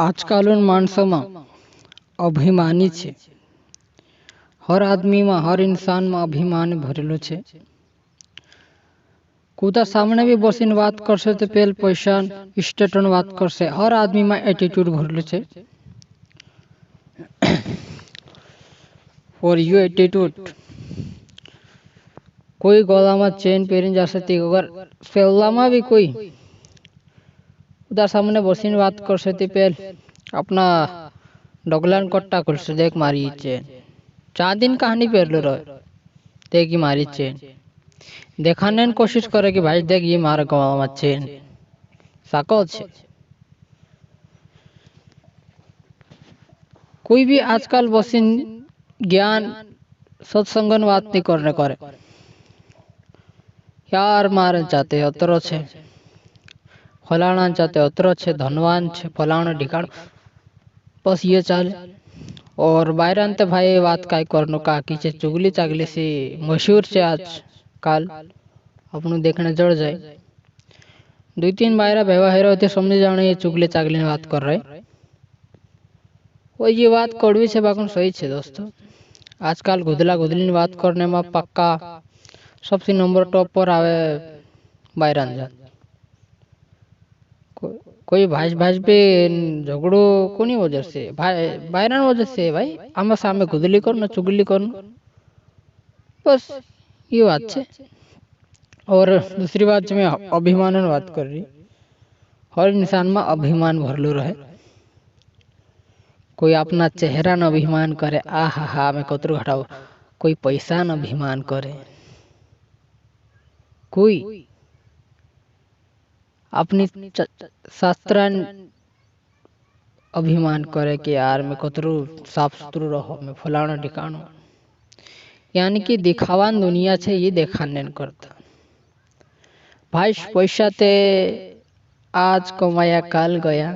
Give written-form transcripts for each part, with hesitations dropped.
આજકાલના માણસોમાં અભિમાની છે। હર આદમીમાં હર ઇન્સાનમાં અભિમાન ભરેલું છે। કુદા સામે બી બસીને વાત કરશે તો પેલ પૈસા સ્ટેટની વાત કરશે। હર આદમીમાં એટીટ્યુડ ભરેલું છે। ફોર યુ એટીટ્યુડ કોઈ ગળામાં ચેન પહેરીને જશે તે વગર પહેલામાં બી કોઈ ઉધર સામને બસીને વાત કરશે તે પેલ अपना डोगलान कट्टा खुलसे देख मारी चेन 4 दिन कहानी पहले रहे देख ये मारी चेन दिखाने की कोशिश करे कि भाई देख ये मारा गवा मत चेन साको छे। कोई भी आजकल बसीन ज्ञान सत्संगन बात नहीं करने करे यार मारे चाहते अतरो छे फलाना चाहते अतरो छे धनवान छे फलाना ढिकाण बस ये चाले। और बायरन तो भाई बात काय करनो काकी छे चुगली चागली से मशहूर छे आज काल अपनों देखने जड़ जाए 2-3 बायरा भेवा हेरो ते समझ जाने ये चुगली चागली बात कर रहे वो ये बात कड़वी छे बाकन सही छे दोस्तों। आजकल गुदला गुदली बात करने में पक्का सबसे नंबर टॉप पर आवे बायरन जात। कोई भाज भाज पे झगड़ो कोनी वजह से भाई बायरन वजह से भाई आमा सामे गुदली कर न चुगली कर बस ये बात छे। और दूसरी बात जो मैं अभिमान बात कर रही हर इंसान में अभिमान भरलू रहे। कोई अपना चेहरा न अभिमान करे आ हा मैं कतरू हटाओ कोई पैसा न अभिमान करे कोई अपनी शास्त्र अभिमान करे कि यार मैं कतरू साफ सुथरू रहो मैं फलाना ठिकानो यानी कि दिखावान दुनिया छे ये देखाने करता भाई पैसा ते आज कमाया काल गया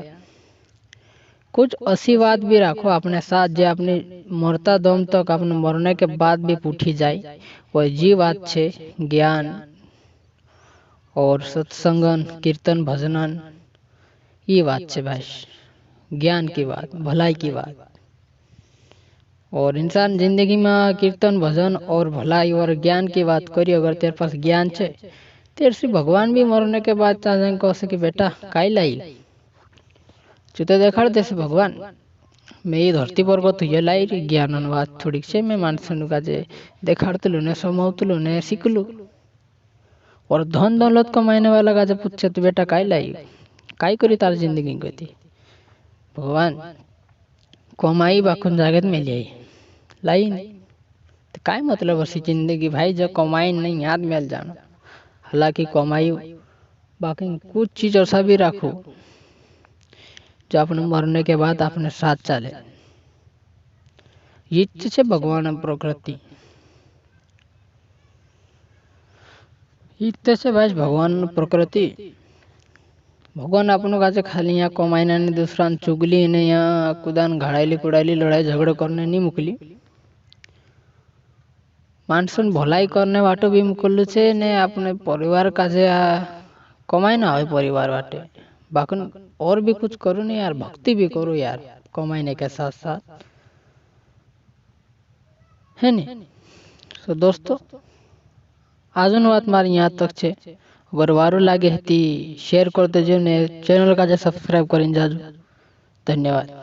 कुछ ऐसी बात भी रखो अपने साथ जो अपने मरता दम तक अपने मरने के बाद भी पूछी जाए वह जी बात छे ज्ञान और सत्संगन कीर्तन भजनन ये बात छे भाई ज्ञान की बात भलाई की बात। और इंसान जिंदगी में कीर्तन भजन और भलाई और ज्ञान की बात करी अगर तेरे पास ज्ञान छे तेरे से भगवान भी मरने के बाद चाहे कहे कि बेटा काई लाई चुते देखाड़ देसे भगवान मैं ये धरती पर को ये लाई रही ज्ञान बात थोड़ी से मैं मानसन काजे देखाड़तलू ने समावतलू ने सीखलू। और धन दौलत कमाने वाला का जब पूछे तो बेटा काई लाई काई करी तार जिंदगी गती भगवान कमाई बाखुन जागत में लाई नहीं तो काय मतलब ऐसी जिंदगी भाई जो कमाई नहीं याद मिल जाना हालांकि कमाई बाकी कुछ चीज ऐसा भी रखो जो अपने मरने के बाद अपने साथ चले ये छे भगवान प्रकृति इतने से भाई भगवान प्रकृति भगवान अपनों का खाली यहाँ कमाईना ने दूसरा चुगली ने यहाँ कुदान घड़ाईली कुड़ाईली लड़ाई झगड़ो करने नहीं मुकली मानसन भलाई करने वाटो भी मुकलू छे ने अपने परिवार का जे कमाई ना हो परिवार वाटे बाकन और भी कुछ करो नहीं यार भक्ति भी करो यार कमाईने के साथ साथ है नहीं। तो दोस्तों आजन बात मारी यहाँ तक छे अगर वारू लागे थी शेयर कर देजो ने चैनल का सब्सक्राइब करीने जाजो। धन्यवाद।